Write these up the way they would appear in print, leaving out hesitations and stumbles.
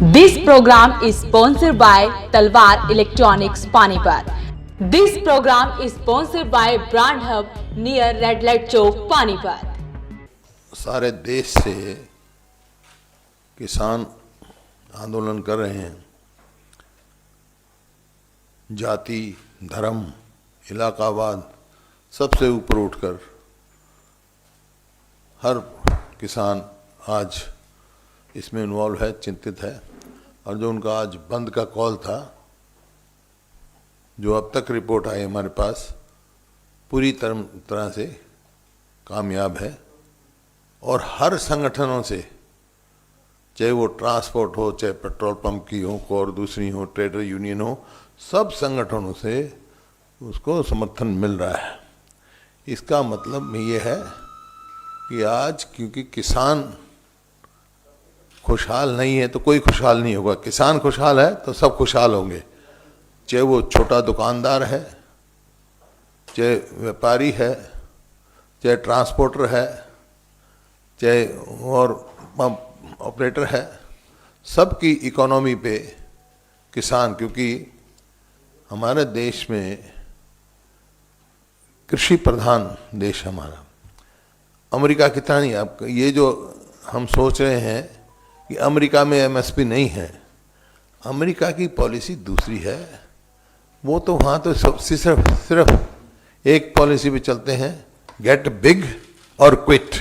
This program is sponsored by Talwar Electronics Panipat. This program is sponsored by Brand Hub near Red Light Chowk, Panipat. सारे देश से किसान आंदोलन कर रहे हैं। जाति, धर्म, इलाकावाद सबसे ऊपर उठकर हर किसान आज इसमें इन्वॉल्व है, चिंतित है। और जो उनका आज बंद का कॉल था, जो अब तक रिपोर्ट आई हमारे पास, पूरी तरह से कामयाब है। और हर संगठनों से, चाहे वो ट्रांसपोर्ट हो, चाहे पेट्रोल पंप की हो, और दूसरी हो, ट्रेडर यूनियन हो, सब संगठनों से उसको समर्थन मिल रहा है। इसका मतलब ये है कि आज क्योंकि किसान खुशहाल नहीं है तो कोई खुशहाल नहीं होगा। किसान खुशहाल है तो सब खुशहाल होंगे, चाहे वो छोटा दुकानदार है, चाहे व्यापारी है, चाहे ट्रांसपोर्टर है, चाहे और पंप ऑपरेटर है। सबकी इकोनॉमी पे किसान, क्योंकि हमारे देश में कृषि प्रधान देश हमारा, अमेरिका की तरह नहीं। आप ये जो हम सोच रहे हैं कि अमेरिका में एमएसपी नहीं है, अमेरिका की पॉलिसी दूसरी है। वो तो वहाँ तो सिर्फ एक पॉलिसी पे चलते हैं, गेट बिग और quit.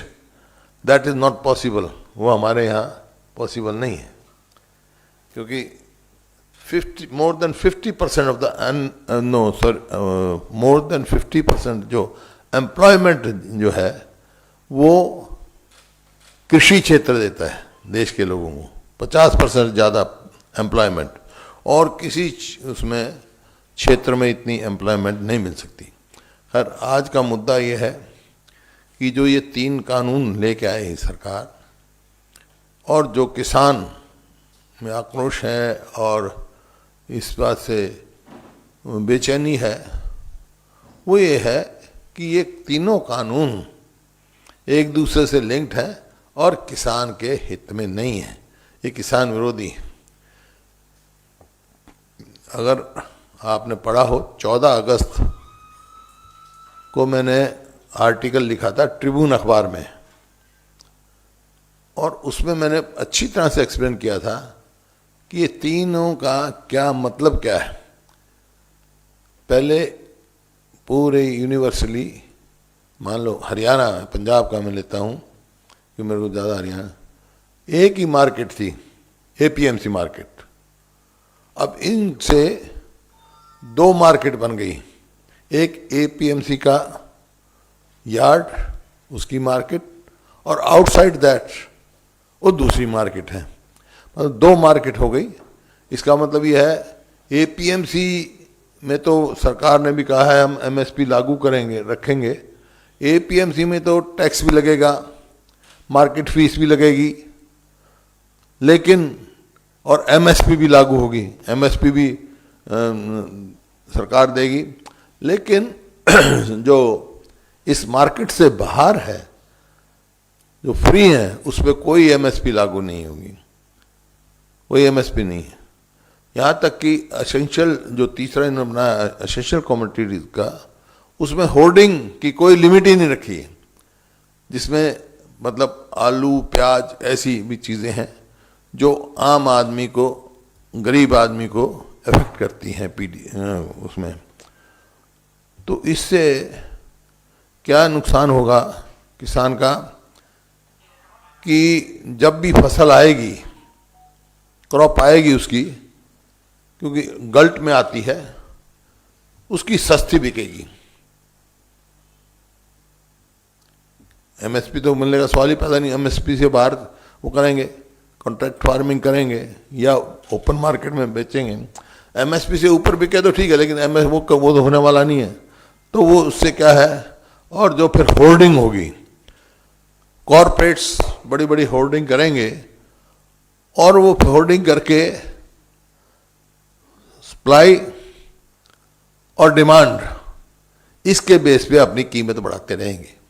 That is not possible. वो हमारे यहाँ पॉसिबल नहीं है, क्योंकि more than 50% of the more than 50% जो एम्प्लॉयमेंट जो है वो कृषि क्षेत्र देता है देश के लोगों को। 50% ज़्यादा एम्प्लॉयमेंट, और किसी उसमें क्षेत्र में इतनी एम्प्लॉयमेंट नहीं मिल सकती। खैर, आज का मुद्दा ये है कि जो ये 3 कानून लेके आए हैं सरकार, और जो किसान में आक्रोश है और इस बात से बेचैनी है, वो ये है कि ये तीनों कानून एक दूसरे से लिंक्ड हैं और किसान के हित में नहीं है। ये किसान विरोधी है। अगर आपने पढ़ा हो, 14 अगस्त को मैंने आर्टिकल लिखा था ट्रिब्यून अखबार में, और उसमें मैंने अच्छी तरह से एक्सप्लेन किया था कि ये तीनों का क्या मतलब क्या है। पहले पूरे यूनिवर्सली, मान लो हरियाणा, पंजाब का मैं लेता हूँ कि मेरे को ज़्यादा हरियाणा, एक ही मार्केट थी, एपीएमसी मार्केट। अब इनसे 2 मार्केट बन गई। एक एपीएमसी का यार्ड, उसकी मार्केट, और आउटसाइड दैट वो दूसरी मार्केट है। मतलब 2 मार्केट हो गई। इसका मतलब ये है, एपीएमसी में तो सरकार ने भी कहा है हम एमएसपी लागू करेंगे, रखेंगे। एपीएमसी में तो टैक्स भी लगेगा, मार्केट फीस भी लगेगी, लेकिन और एमएसपी भी लागू होगी, एमएसपी भी सरकार देगी। लेकिन जो इस मार्केट से बाहर है, जो फ्री है, उस पर कोई एमएसपी लागू नहीं होगी, कोई एमएसपी नहीं है। यहाँ तक कि एसेंशियल, जो तीसरा इन्होंने बनाया एसेंशियल कमोडिटीज का, उसमें होर्डिंग की कोई लिमिट ही नहीं रखी है, जिसमें मतलब आलू, प्याज, ऐसी भी चीज़ें हैं जो आम आदमी को, गरीब आदमी को अफेक्ट करती हैं उसमें। तो इससे क्या नुकसान होगा किसान का कि जब भी फसल आएगी, क्रॉप आएगी उसकी, क्योंकि गल्ट में आती है, उसकी सस्ती बिकेगी। एमएसपी तो मिलने का सवाल ही पैदा नहीं। एमएसपी से बाहर वो करेंगे, कॉन्ट्रैक्ट फार्मिंग करेंगे या ओपन मार्केट में बेचेंगे। एमएसपी से ऊपर बिके तो ठीक है, लेकिन वो तो होने वाला नहीं है। तो वो उससे क्या है, और जो फिर होर्डिंग होगी, कॉरपोरेट्स बड़ी बड़ी होर्डिंग करेंगे, और वो होर्डिंग करके सप्लाई और डिमांड, इसके बेस पे अपनी कीमत बढ़ाते रहेंगे।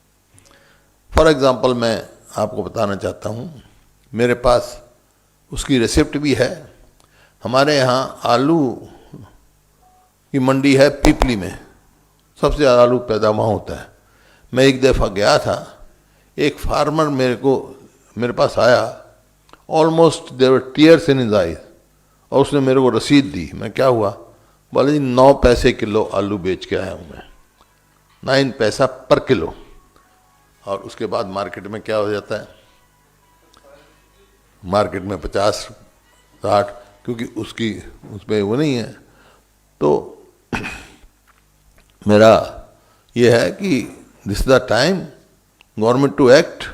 फॉर एग्जांपल मैं आपको बताना चाहता हूँ, मेरे पास उसकी रेसिप्ट भी है। हमारे यहाँ आलू की मंडी है पीपली में, सबसे ज़्यादा आलू पैदा वहाँ होता है। मैं एक दफ़ा गया था, एक फार्मर मेरे पास आया, almost there were tears in his eyes, और उसने मेरे को रसीद दी। मैं क्या हुआ, बोले जी 9 पैसे किलो आलू बेच के आया हूँ मैं, 9 पैसा पर किलो। और उसके बाद मार्केट में क्या हो जाता है, मार्केट में 50-60, क्योंकि उसमें वो नहीं है। तो मेरा ये है कि this is the time government to act.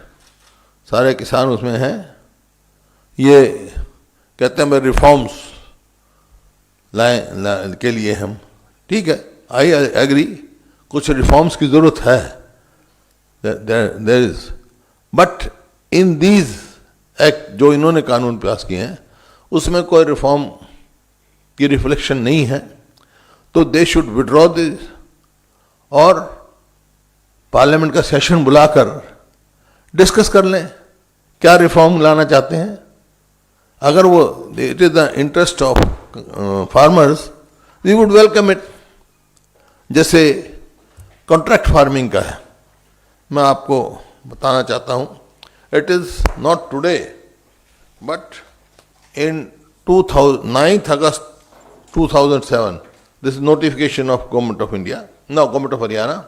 सारे किसान उसमें हैं, ये कहते हैं भाई रिफॉर्म्स लाए के लिए हम, ठीक है, आई एग्री, कुछ रिफॉर्म्स की ज़रूरत है, there is, but in these act जो इन्होंने कानून पास किए हैं उसमें कोई रिफॉर्म की रिफ्लेक्शन नहीं है। तो दे शुड विड्रॉ दिस, और पार्लियामेंट का सेशन बुलाकर डिस्कस कर लें क्या रिफॉर्म लाना चाहते हैं। अगर वो it is the interest of farmers, we would welcome it. जैसे कॉन्ट्रैक्ट फार्मिंग का है, मैं आपको बताना चाहता हूँ, it is not today but in 9th August 2007, this is notification of Government of India, no, Government of Haryana,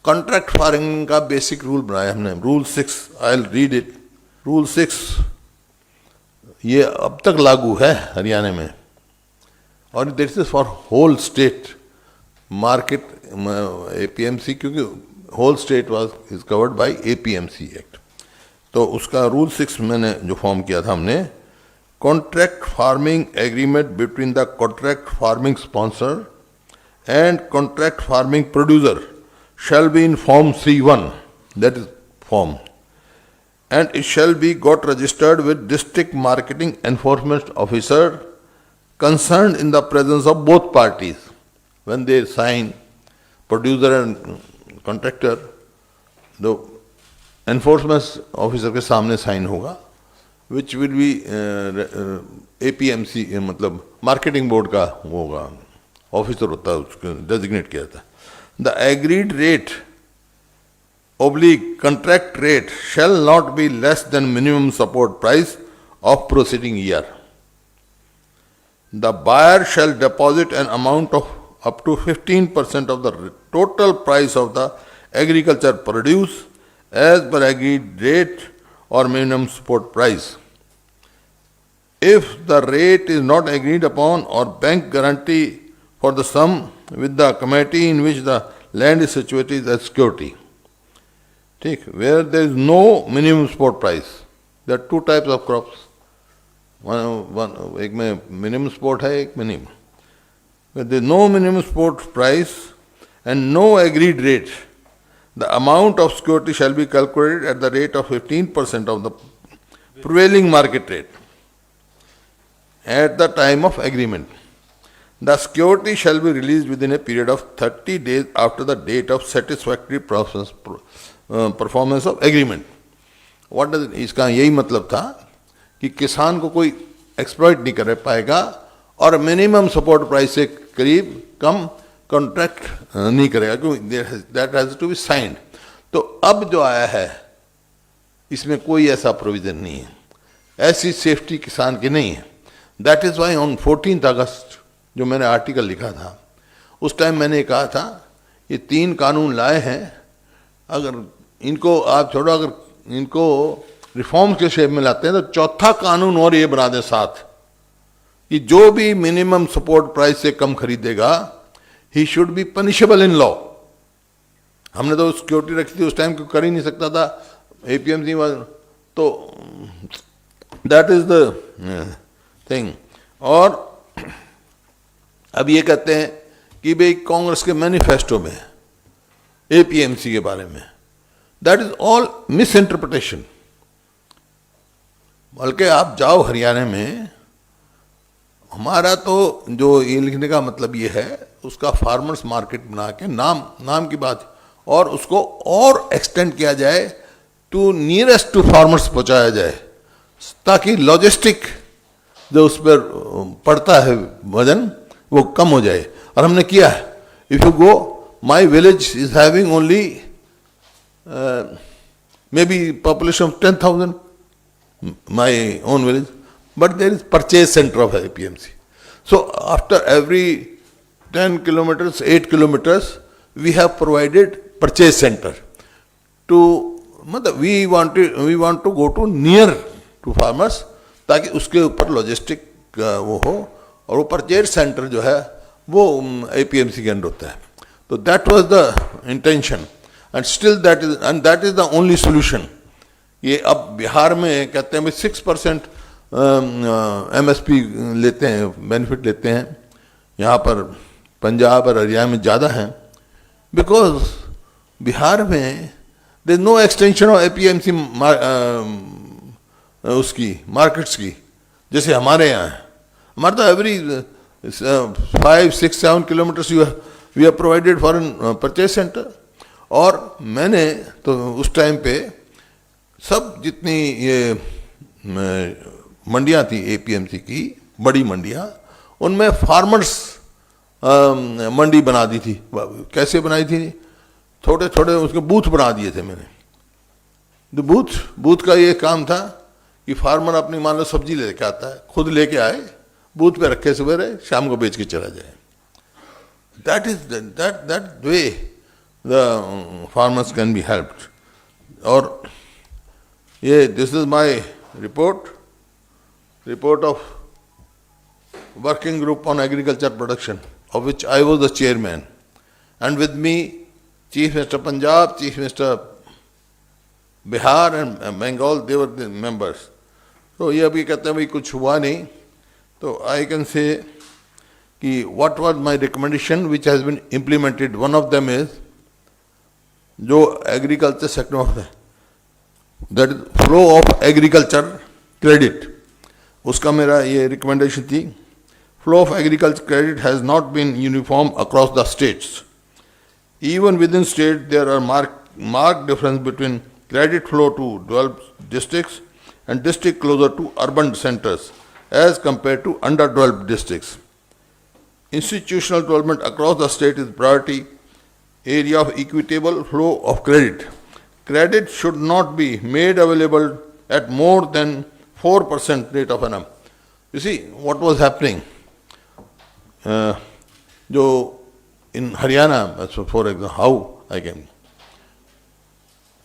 contract farming का basic rule बनाया हमने, rule 6, I will read it. Rule 6 ये अब तक लागू है हरियाणा में, और this is for whole state market APMC, क्योंकि whole state is covered by APMC act. तो उसका रूल 6 मैंने जो फॉर्म किया था हमने, contract farming agreement between the contract farming sponsor and contract farming producer shall be in form C1, that is form, and it shall be got registered with district marketing enforcement officer concerned in the presence of both parties. When they sign, producer and contractor, the enforcement officer के सामने sign होगा, which will be APMC, मतलब marketing board का होगा, officer होता है, उसको designate किया जाता है। The agreed rate / contract rate shall not be less than minimum support price of preceding year. The buyer shall deposit an amount of up to 15% of the total price of the agriculture produce as per agreed rate or minimum support price. If the rate is not agreed upon or bank guarantee for the sum with the committee in which the land is situated as security. ठीक, where there is no minimum support price. There are 2 types of crops. एक में minimum support है, एक minimum. Where there is no minimum support price and no agreed rate, the amount of security shall be calculated at the rate of 15% of the prevailing market rate at the time of agreement. The security shall be released within a period of 30 days after the date of satisfactory performance of agreement. What does it? इसका यही मतलब था कि किसान को कोई exploit नहीं कर पाएगा और मिनिमम सपोर्ट प्राइस से करीब कम कॉन्ट्रैक्ट नहीं करेगा, क्योंकि that has to be signed. तो अब जो आया है इसमें कोई ऐसा प्रोविजन नहीं है, ऐसी सेफ्टी किसान की नहीं है। That is why on 14th August जो मैंने आर्टिकल लिखा था, उस टाइम मैंने कहा था ये 3 कानून लाए हैं, अगर इनको आप छोड़ो, अगर इनको रिफॉर्म के शेप में लाते हैं तो 4था कानून और ये बना दें साथ कि जो भी मिनिमम सपोर्ट प्राइस से कम खरीदेगा he should be punishable in law. हमने तो सिक्योरिटी रखी थी उस टाइम, क्यों कर ही नहीं सकता था APMC, तो दैट इज द थिंग। और अब ये कहते हैं कि भाई कांग्रेस के मैनिफेस्टो में APMC के बारे में, that is all miss interpretation. बल्कि आप जाओ हरियाणा में, हमारा तो जो ये लिखने का मतलब ये है, उसका फार्मर्स मार्केट बना के नाम की बात, और उसको और एक्सटेंड किया जाए टू नियरेस्ट टू फार्मर्स पहुंचाया जाए, ताकि लॉजिस्टिक जो उस पर पड़ता है वजन वो कम हो जाए। और हमने किया है। If you go, my village is having only may be population of 10,000, my own village, but there is purchase centre of APMC. So after every 10 kilometers, 8 kilometers, we have provided purchase center to, मतलब we want to go to near to farmers ताकि उसके ऊपर logistic वो हो, और वो purchase centre जो है वो APMC के अंडर होता है। तो that was the intention and still that is the only solution. ये अब बिहार में कहते हैं 6% MSP लेते हैं, बेनिफिट लेते हैं, यहाँ पर पंजाब और हरियाणा में ज़्यादा हैं, बिकॉज बिहार में there is no extension of APMC उसकी मार्केट्स की, जैसे हमारे यहाँ है। हमारे तो every 5, 6, 7 kilometres we are provided for an purchase centre. और मैंने तो उस टाइम पे सब जितनी ये मंडियाँ थी APMC की, बड़ी मंडियाँ, उनमें फार्मर्स मंडी बना दी थी। कैसे बनाई थी? छोटे छोटे उसके बूथ बना दिए थे मैंने। तो बूथ का ये काम था कि फार्मर अपनी मान लो सब्जी लेके आता है, खुद लेके आए, बूथ पे रखे, सवेरे शाम को बेच के चला जाए। That way the farmers can be helped. और ये this is my report of working group on agriculture production, of which I was the chairman, and with me Chief Minister Punjab, Chief Minister Bihar and Bengal, they were the members. So ये अभी कहते हैं भाई कुछ हुआ नहीं, तो I can say कि what was my recommendation which has been implemented. One of them is जो agriculture sector of that is flow of agriculture credit, उसका मेरा ये रिकमेंडेशन थी। Flow of agriculture credit has not been uniform across the states. Even within state there are mark difference between credit flow to developed districts and district closer to urban centres as compare to underdeveloped districts. Institutional development across the state is priority area of equitable flow of credit. Credit should not be made available at more than 4% rate of annum. You see what was happening. जो in Haryana, so for example, how I can,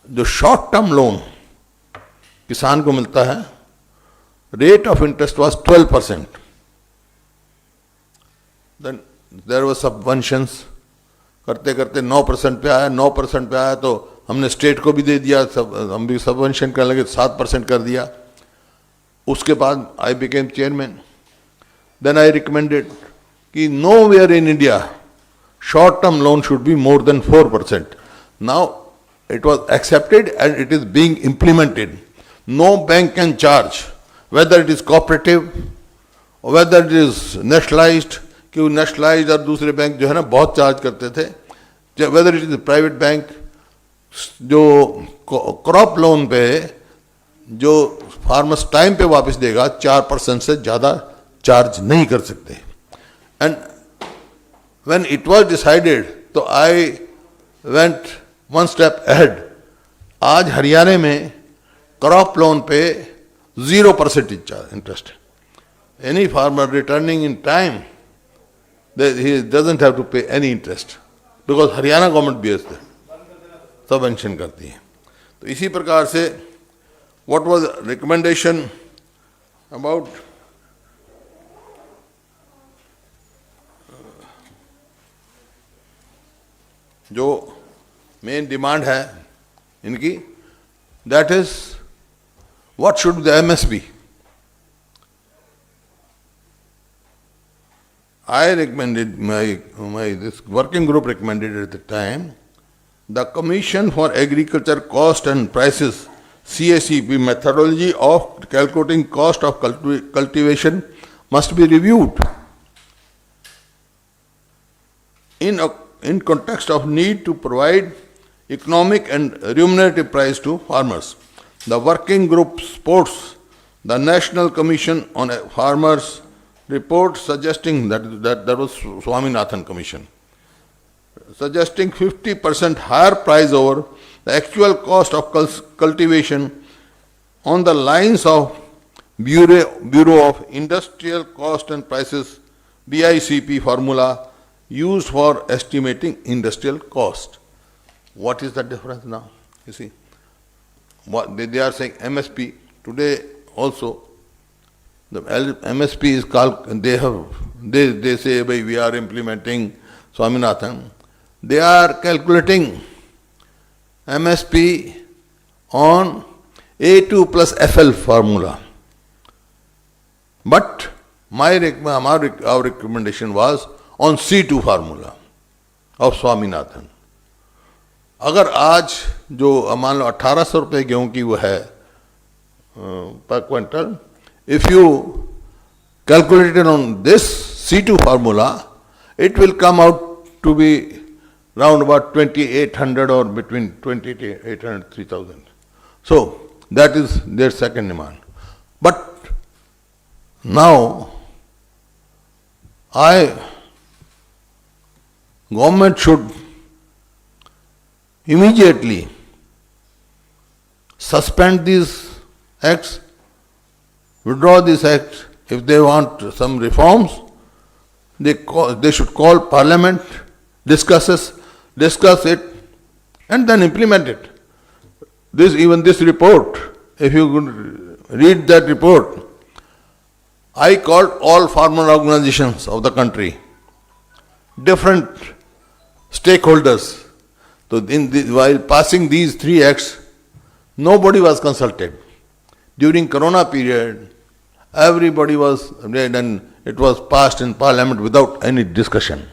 जो short term loan किसान को मिलता है, rate of interest was 12%. Then there was subventions, करते करते 9% पे आया, 9% पे आया तो हमने स्टेट को भी दे दिया, सब हम भी सबवेंशन करने लगे, 7% कर दिया. उसके बाद I became chairman. Then I recommended कि no where in India short term loan should be more than 4%. Now it was accepted and it is being implemented. No bank can charge, whether it is cooperative or whether it is nationalized, क्यों nationalized और दूसरे bank जो है ना बहुत charge करते थे, whether it is private bank, जो क्रॉप लोन पे जो फार्मर्स टाइम पे वापस देगा 4% से ज़्यादा चार्ज नहीं कर सकते. And when it was decided तो I went one step ahead. आज हरियाणा में क्रॉप लोन पे 0% interest. Any farmer returning in time he doesn't have to pay any interest because Haryana government भी इससे सबवेंशन करती है. तो इसी प्रकार से what was recommendation about जो मेन डिमांड है इनकी, that is what should the MSP. I recommended this working group recommended at the time the Commission for Agriculture Cost and Prices CACP methodology of calculating cost of cultivation must be reviewed in context of need to provide economic and remunerative price to farmers. The working group supports the National Commission on Farmers report suggesting that was Swaminathan Commission, suggesting 50% higher price over the actual cost of cultivation on the lines of Bureau of Industrial Cost and Prices BICP formula used for estimating industrial cost. What is the difference now? You see, what they are saying MSP today also. The MSP is called. They say we are implementing Swaminathan. They are calculating MSP on A2 plus FL formula. But our recommendation was on C2 formula of Swaminathan. अगर आज जो मान लो 1800 रुपये गेहूं की वो है per quintal, if you calculate it on this C2 formula, it will come out to be round about 2800 or between 2800 and 3000. So that is their second demand. But now government should immediately suspend these acts, withdraw these acts. If they want some reforms, they should call Parliament, discuss it, and then implement it. This report, if you could read that report, I called all farmer organizations of the country, different stakeholders. So while passing these three acts, nobody was consulted. During Corona period, everybody was read and it was passed in Parliament without any discussion.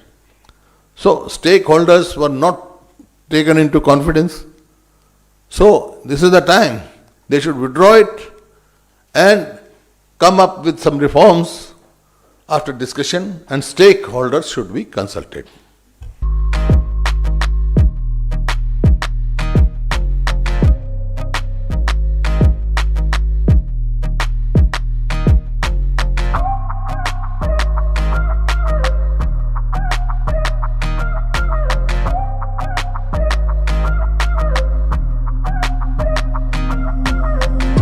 So stakeholders were not taken into confidence. So this is the time they should withdraw it and come up with some reforms after discussion, and stakeholders should be consulted.